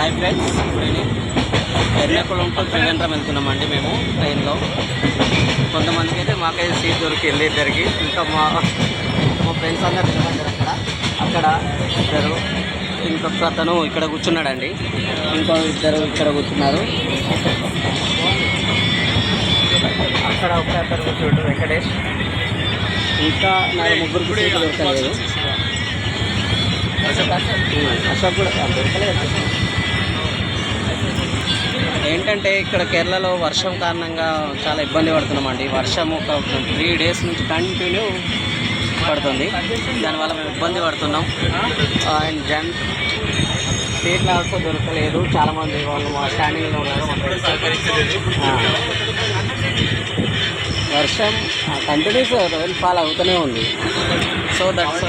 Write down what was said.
Hi friends, ఇప్పుడు Ernakulam to Trivandrum వెళ్తున్నామండి మేము ట్రైన్లో. కొంతమందికి అయితే మాకైతే సీట్ దొరికింది ఇద్దరికి. ఇంకా మా ఫ్రెండ్స్ అందరు నిలబడ్డారు అక్కడ ఇద్దరు. ఇంకొక అతను ఇక్కడ కూర్చున్నాడండి. ఇంకో ఇద్దరు ఇక్కడ కూర్చున్నారు. అక్కడ ఒక అతను కూర్చుంటారు వెంకటేష్. ఇంకా నాకు ముగ్గురికి సీట్లు దొరకలేదు. అశోక్ కూడా దొరకలేదు. ఏంటంటే ఇక్కడ కేరళలో వర్షం కారణంగా చాలా ఇబ్బంది పడుతున్నామండి. వర్షం ఒక 3 days నుంచి కంటిన్యూ పడుతుంది. దానివల్ల మేము ఇబ్బంది పడుతున్నాం. అండ్ సీట్లు ఆల్సో దొరకలేదు. చాలామంది వాళ్ళు మా స్టాండింగ్లో ఉన్నారు. వర్షం కంటిన్యూస్ రోజు ఫాల్ అవుతూనే ఉంది. So that's